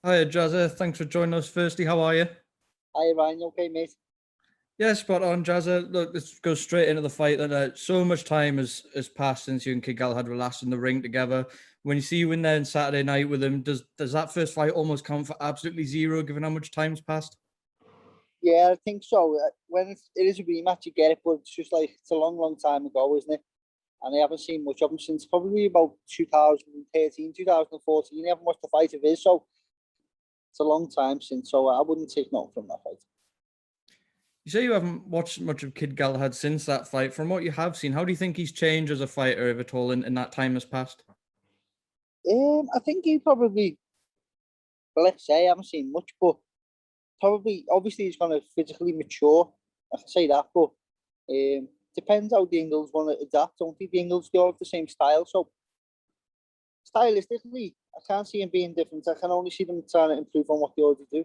Hi, Jazza. Thanks for joining us. Firstly, how are you? Hi, Ryan. You okay, mate? Yeah, spot on, Jazza. Look, let's go straight into the fight. Then, so much time has passed since you and Kid Galahad were last in the ring together. When you see you in there on Saturday night with him, does that first fight almost count for absolutely zero, given how much time's passed? Yeah, I think so. When it is a rematch, you get it, but it's just like it's a long, long time ago, isn't it? And I haven't seen much of him since probably about 2013, 2014. I haven't watched the fight of his, so it's a long time since. So I wouldn't take nothing from that fight. You say you haven't watched much of Kid Galahad since that fight. From what you have seen, how do you think he's changed as a fighter, if at all, in that time has passed? I think he probably, well, let's say I haven't seen much, but probably, obviously, he's going to physically mature. I can say that, but depends how the Ingles want to adapt. I don't think the Ingles go have the same style, so stylistically, I can't see him being different. I can only see them trying to improve on what they already do.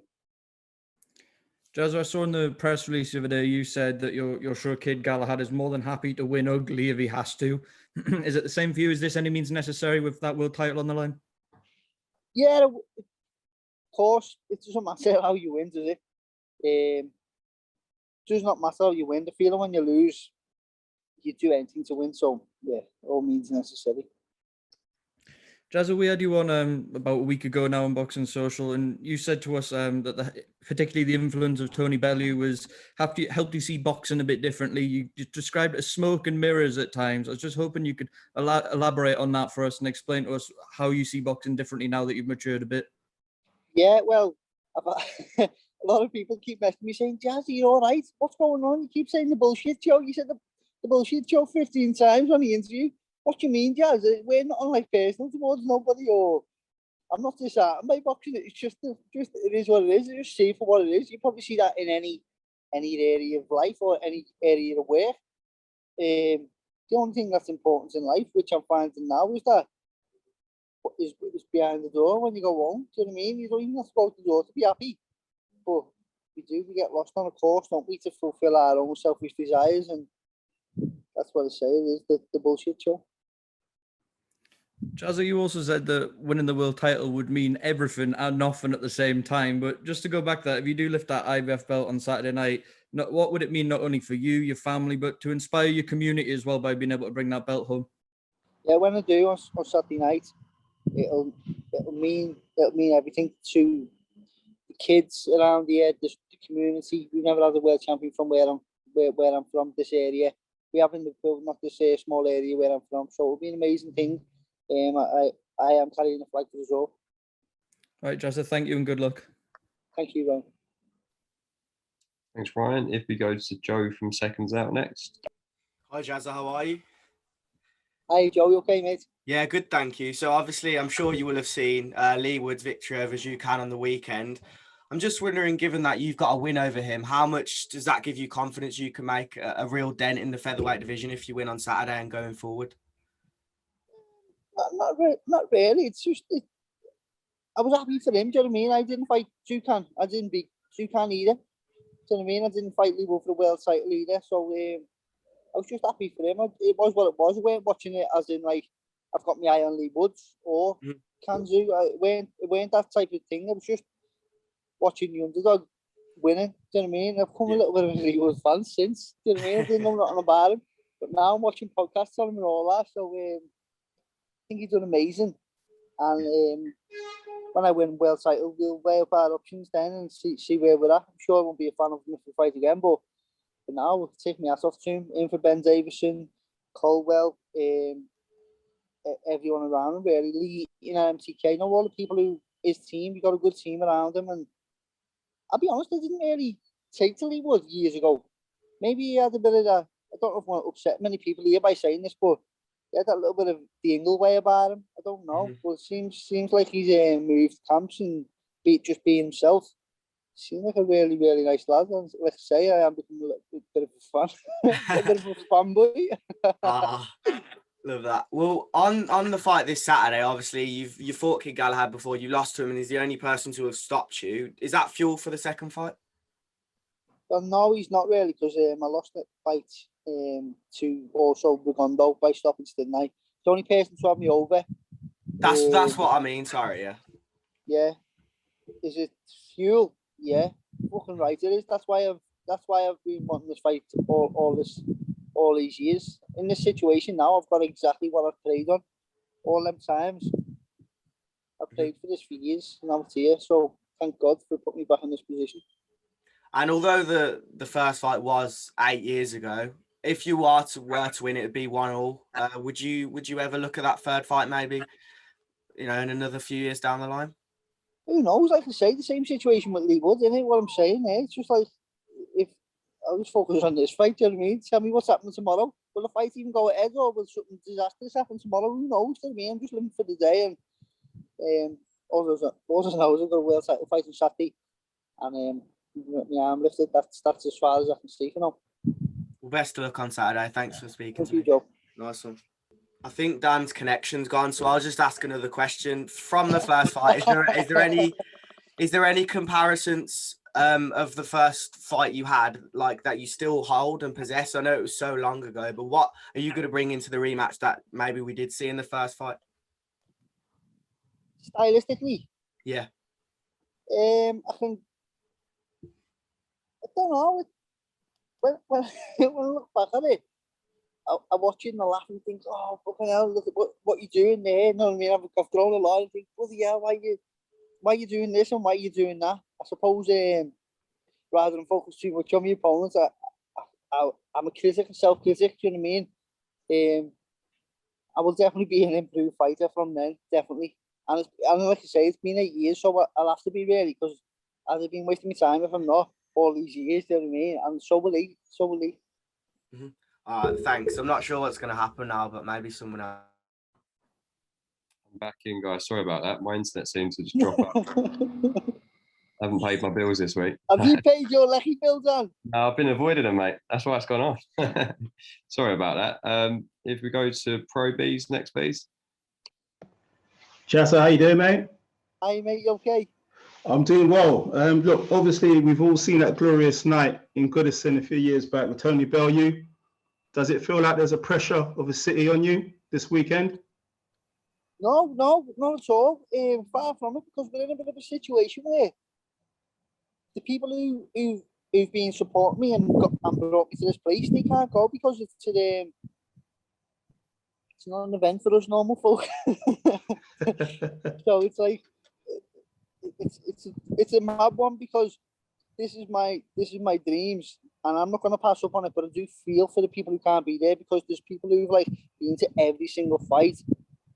Jazza, I saw in the press release the other day you said that you're sure Kid Galahad is more than happy to win ugly if he has to. Is it the same for you? Is this any means necessary with that world title on the line? Yeah, of course, it doesn't matter how you win, does it? It does not matter how you win. The feeling when you lose, you do anything to win. So, yeah, all means necessary. Jazza, we had you on about a week ago now on Boxing Social, and you said to us that particularly the influence of Tony Bellew was helped you see boxing a bit differently. You described it as smoke and mirrors at times. I was just hoping you could elaborate on that for us and explain to us how you see boxing differently now that you've matured a bit. Yeah, well, a lot of people keep messaging me saying, Jazzy, you're all right. What's going on? You keep saying the bullshit show. You said the bullshit show 15 times on the interview. What do you mean, Jazz? We're not on like personal towards nobody, or I'm not disheartened by boxing. It's just it is what it is. Just see for what it is. You probably see that in any area of life or any area of work. The only thing that's important in life, which I'm finding now, is that is behind the door when you go home. Do you know what I mean? You don't even have to go to the door to be happy, but we do. We get lost on a course, don't we, to fulfill our own selfish desires, and that's what I say. It is the bullshit show. Jazza, you also said that winning the world title would mean everything and nothing at the same time. But just to go back to that, if you do lift that IBF belt on Saturday night, what would it mean not only for you, your family, but to inspire your community as well by being able to bring that belt home? Yeah, when I do on Saturday night, it'll it'll mean everything to the kids around here, the community. We've never had a world champion from where I'm from, this area. We have in the field, not this small area where I'm from. So it'll be an amazing thing. I am carrying the flag for us all. All right, Jazza, thank you and good luck. Thank you, Ryan. Thanks, Ryan. If we go to Joe from Seconds Out next. Hi, Jazza. How are you? Hi, Joe. You okay, mate? Yeah, good, thank you. So obviously, I'm sure you will have seen Lee Wood's victory over Zhu Can on the weekend. I'm just wondering, given that you've got a win over him, how much does that give you confidence you can make a real dent in the featherweight division if you win on Saturday and going forward? Not really. It's just I was happy for him. Do you know what I mean? I didn't fight Zhu Can. I didn't beat Zhu Can either. Do you know what I mean? I didn't fight Lee Wood for the world title either. So I was just happy for him. It was what it was. I weren't watching it as in like I've got my eye on Lee Woods or Kanzu. It weren't that type of thing. I was just watching the underdog winning. Do you know what I mean? I've come a little bit of a Lee Wood fan since. Do you know what I mean? I didn't know nothing about him, but now I'm watching podcasts on him and all that. So I think he's done amazing. And when I win world title, we'll weigh up our options then and see where we're at. I'm sure I won't be a fan of him if we fight again, but now we'll take my hat off to him. In for Ben Davison, Colwell, everyone around him really. Lee, MTK, all the people who his team. He got a good team around him, and I'll be honest, I didn't really take to Lee Wood years ago. Maybe he had a bit of that. I don't know if I want to upset many people here by saying this, but he had that little bit of the Ingle way about him. I don't know, but it seems like he's moved camps and just being himself. Seems like a really, really nice lad. And like I say, I am becoming a little bit of a fan, a bit of a fanboy. Love that. Well, on the fight this Saturday, obviously you fought Kid Galahad before, you lost to him, and he's the only person to have stopped you. Is that fuel for the second fight? Well, no, he's not really, because I lost that fight to also Rigondo by stoppage, didn't I? The only person to have me over. That's what I mean. Sorry, yeah. Yeah. Is it fuel? Yeah, fucking right it is. That's why I've been wanting this fight all these years. In this situation now, I've got exactly what I've prayed on all them times. I've prayed for this for years, and I'm here. So thank God for putting me back in this position. And although the first fight was 8 years ago, if you were to win, it would be 1-1. Would you ever look at that third fight maybe, in another few years down the line? Who knows? Like I say, the same situation with Lee Wood, isn't it? What I'm saying, eh? It's just like, if I was focused on this fight, do you know what I mean? Tell me what's happening tomorrow. Will the fight even go ahead, or will something disastrous happen tomorrow? Who knows? Do you know what I mean? I'm just living for the day, and all those knows I've got a world title fight on Saturday, and my arm lifted. That's as far as I can see for now. Well, best of luck on Saturday. Thanks for speaking Thank to you, me. Joe. Nice one. I think Dan's connection's gone, so I'll just ask another question from the first fight. Is there any comparisons of the first fight you had, like, that you still hold and possess? I know it was so long ago, but what are you going to bring into the rematch that maybe we did see in the first fight? Stylistically, Yeah. I think, I don't know. When when I look back at it, I watch it and I laugh and think, oh, fucking hell, look at what you're doing there. You know what I mean? I've thrown a lot and think, bloody hell, why you doing this and why you doing that? I suppose, rather than focus too much on my opponents, I'm a critic, a self-critic, do you know what I mean? I will definitely be an improved fighter from then, definitely. And like I say, it's been 8 years, so I'll have to be really, because I've been wasting my time if I'm not all these years, do you know what I mean? And so will he. Thanks. I'm not sure what's going to happen now, but maybe someone else. I'm back in, guys. Sorry about that. My internet seems to just drop out. I haven't paid my bills this week. Have you paid your lucky bills on? No, I've been avoiding them, mate. That's why it's gone off. Sorry about that. If we go to Pro Bs next, please. Jazza, how you doing, mate? Hi, mate, you okay? I'm doing well. Look, obviously, we've all seen that glorious night in Goodison a few years back with Tony Bellew. Does it feel like there's a pressure of a city on you this weekend? No, not at all. Far from it, because we're in a bit of a situation where the people who've been supporting me and brought me to this place, they can't go because it's not an event for us normal folk. So it's like it's a mad one, because this is my dreams, and I'm not going to pass up on it. But I do feel for the people who can't be there, because there's people who've like been to every single fight,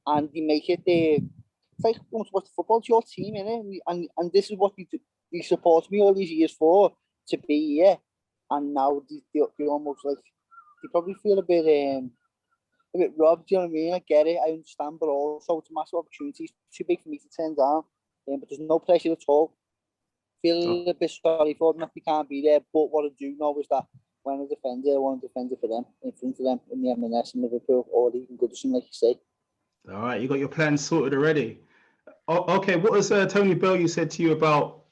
and they make it there. It's like going to watch football. It's your team, innit? And this is what you support me all these years for, to be here. And now they almost like, they probably feel a bit robbed. Do you know what I mean? I get it. I understand, but also it's a massive opportunity. It's too big for me to turn down. But there's no pressure at all. Feel a bit sorry for them if they can't be there. But what I do know is that when I want to defend it for them, in front of them, in the M&S in Liverpool, or even Goodison, like you say. All right, you got your plans sorted already. Okay, what has Tony Bellew said to you about,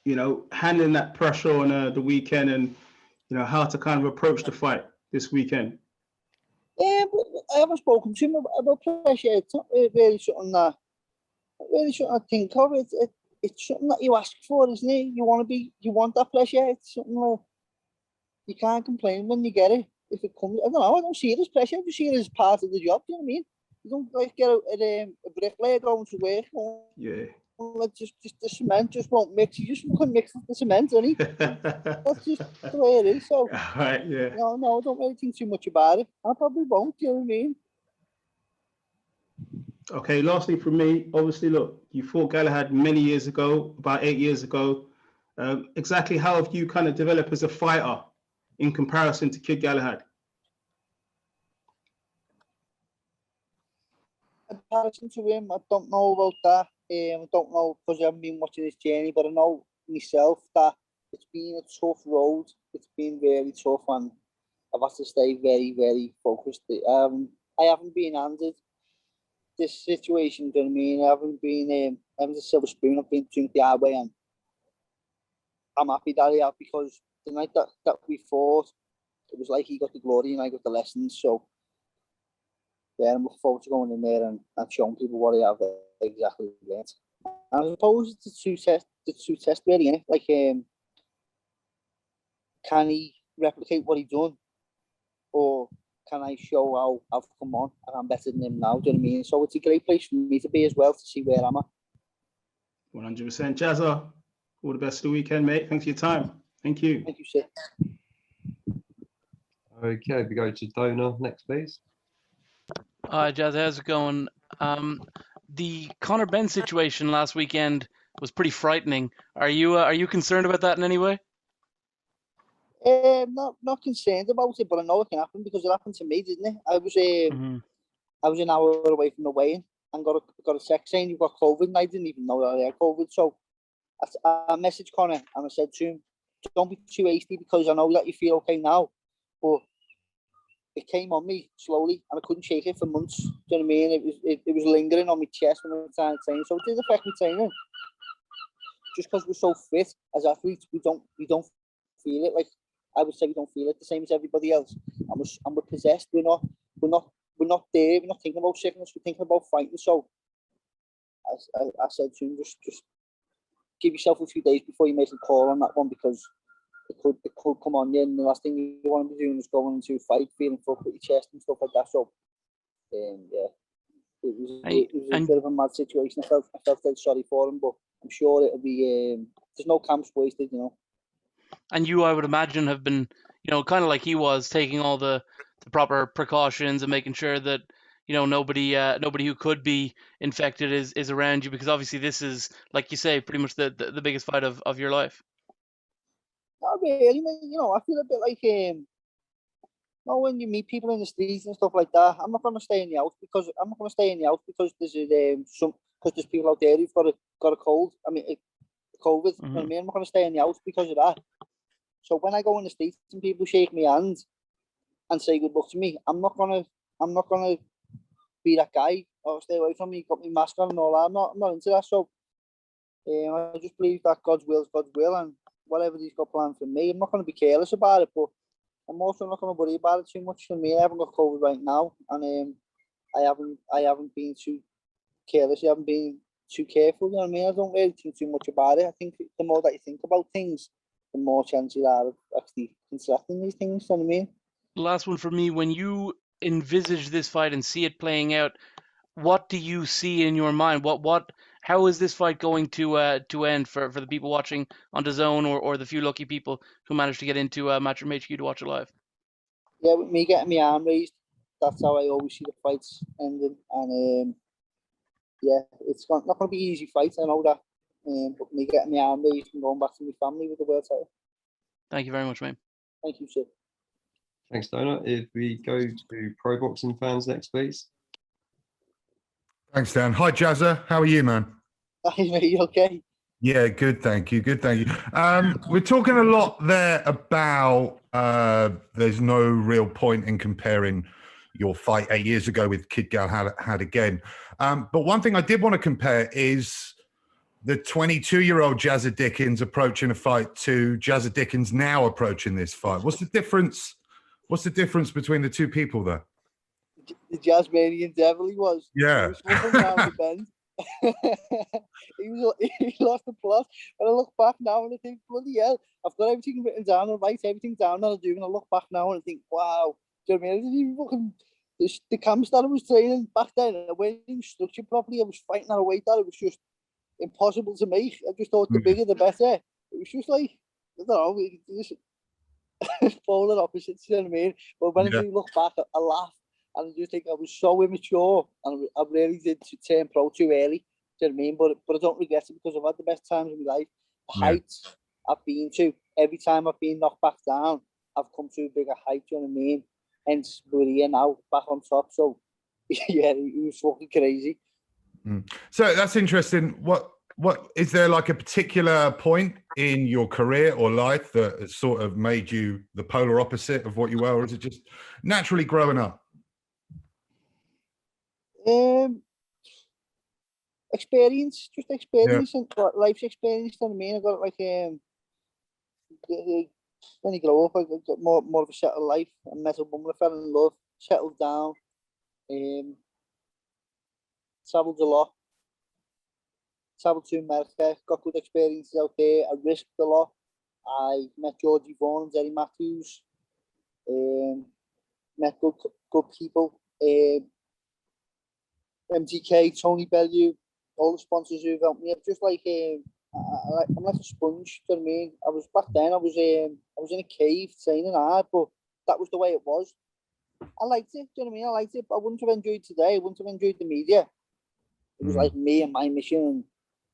handling that pressure on the weekend, and, how to kind of approach the fight this weekend? Yeah, but I haven't spoken to him about pressure. It's not really something that I think of. It's something that you ask for, isn't it? You want that pressure. It's something that you can't complain when you get it. If it comes, I don't know. I don't see it as pressure. I just see it as part of the job. Do you know what I mean? You don't like get a bricklayer going to work. Yeah. Like just the cement just won't mix. You just won't mix the cement, honey. That's just the way it is. So, all right, yeah. no, I don't really think too much about it. I probably won't. Do you know what I mean? Okay, lastly from me, obviously, look, you fought Galahad many years ago, about 8 years ago. Exactly how have you kind of developed as a fighter in comparison to Kid Galahad? In comparison to him, I don't know about that. I don't know, because I haven't been watching his journey, but I know myself that it's been a tough road. It's been really tough, and I've had to stay very, very focused. I haven't been handed this situation, do you know what I mean? I haven't been having a silver spoon. I've been doing it the hard way, and I'm happy that I have, because the night that we fought, it was like he got the glory and I got the lessons. So yeah, I'm looking forward to going in there and showing people what I have exactly learned. And I suppose it's a two tests really, innit? Like, can he replicate what he done, or can I show how I've come on and I'm better than him now? Do you know what I mean? So it's a great place for me to be as well, to see where I'm at. 100%. Jazza, all the best for the weekend, mate. Thanks for your time. Thank you. Thank you, sir. Okay, we go to Dona next, please. Hi, Jazz. How's it going? The Conor Ben situation last weekend was pretty frightening. Are you concerned about that in any way? Not concerned about it, but I know it can happen because it happened to me, didn't it? I was an hour away from the weigh-in and got a text saying you've got COVID, and I didn't even know that I had COVID. So I messaged Conor and I said to him, "Don't be too hasty because I know that you feel okay now, but it came on me slowly and I couldn't shake it for months. Do you know what I mean? It was lingering on my chest when I was trying to train, so it did affect me training. Just because we're so fit as athletes, we don't feel it. Like I would say, we don't feel it the same as everybody else. And we're possessed. We're not there. We're not thinking about sickness. We're thinking about fighting. So I said to him, just give yourself a few days before you make a call on that one, because it could come on you, and the last thing you want to be doing is going into a fight feeling fucked with your chest and stuff like that. So yeah, it was a bit of a mad situation. I felt dead sorry for him, but I'm sure it'll be there's no camps wasted, you know. And you, I would imagine, have been, kind of like he was, taking all the proper precautions and making sure that, nobody who could be infected is around you, because obviously this is, like you say, pretty much the biggest fight of your life. Not really, you know. I feel a bit like when you meet people in the streets and stuff like that. I'm not going to stay in the house because there's people out there who've got a cold. I mean, COVID. You know what I mean? I'm not going to stay in the house because of that. So when I go in the streets and people shake my hand and say good luck to me, I'm not gonna be that guy. Or stay away from me. Got my mask on and all that. I'm not into that. So I just believe that God's will is God's will, and whatever he's got planned for me, I'm not going to be careless about it, but I'm also not going to worry about it too much. For me, I haven't got COVID right now, and I haven't been too careless. I haven't been too careful. You know what I mean? I don't really think too much about it. I think the more that you think about things, the more chance you are of actually contracting these things. You know what I mean? Last one for me. When you envisage this fight and see it playing out, what do you see in your mind? How is this fight going to end for the people watching on DAZN or the few lucky people who managed to get into Matchroom HQ to watch it live? Yeah, with me getting my arm raised, that's how I always see the fights ending. And yeah, it's not going to be an easy fight, I know that. But me getting my arm raised and going back to my family with the world title. Thank you very much, mate. Thank you, sir. Thanks, Dona. If we go to pro boxing fans next, please. Thanks, Dan. Hi, Jazza. How are you, man? Hi, mate. You okay? Yeah, good. Thank you. Good. Thank you. We're talking a lot there about there's no real point in comparing your fight 8 years ago with Kid Galahad again. But one thing I did want to compare is the 22-year-old Jazza Dickens approaching a fight to Jazza Dickens now approaching this fight. What's the difference? What's the difference between the two people there? The Jazzmanian devil he was. Yeah. He was smoking down the bend. he lost the plot. When I look back now and I think, bloody hell, I've got everything written down and write everything down that I do, and I look back now and I think, wow, do you know what I mean? I didn't even fucking the camps that I was training back then, I wasn't even structured properly. I was fighting at a weight that it was just impossible to make. I just thought the bigger the better. It was just like, I don't know, just polar opposites, you know what I mean? But when I do look back, I laugh. And I just think I was so immature, and I really did turn pro too early. Do you know what I mean? But I don't regret it because I've had the best times in my life. The heights I've been to, every time I've been knocked back down, I've come to a bigger height. Do you know what I mean? Hence we're here now, back on top. So yeah, it was fucking crazy. So that's interesting. What is there like a particular point in your career or life that sort of made you the polar opposite of what you were, or is it just naturally growing up? Experience, just experience and life's experience. You know what I mean? I got like when you grow up, I got more of a settled life. I met a woman, I fell in love, settled down, travelled a lot, travelled to America, got good experiences out there. I risked a lot. I met Georgie Vaughan, Jerry Matthews, met good people. MTK, Tony Bellew, all the sponsors who've helped me. I'm just like I'm like a sponge. Do you know what I mean? I was back then. I was in a cave training hard, but that was the way it was. I liked it. Do you know what I mean? I liked it. But I wouldn't have enjoyed today. I wouldn't have enjoyed the media. It was like me and my mission,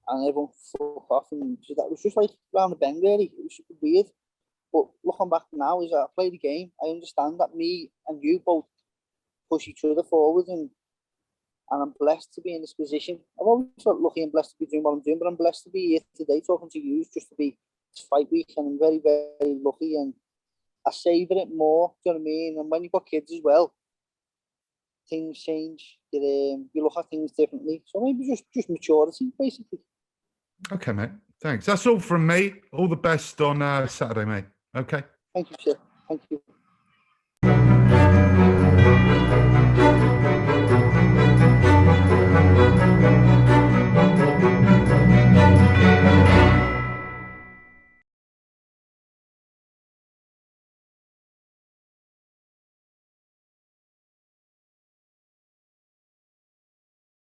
and everyone fuck off, and so that was just like round the bend. Really, it was super weird. But looking back now, is that I play the game. I understand that me and you both push each other forward, and I'm blessed to be in this position. I've always felt lucky and blessed to be doing what I'm doing, but I'm blessed to be here today talking to you just to be this fight week, and I'm very, very lucky, and I savour it more. Do you know what I mean? And when you've got kids as well, things change. You look at things differently. So maybe just maturity, basically. Okay, mate. Thanks. That's all from me. All the best on Saturday, mate. Okay. Thank you, sir. Thank you.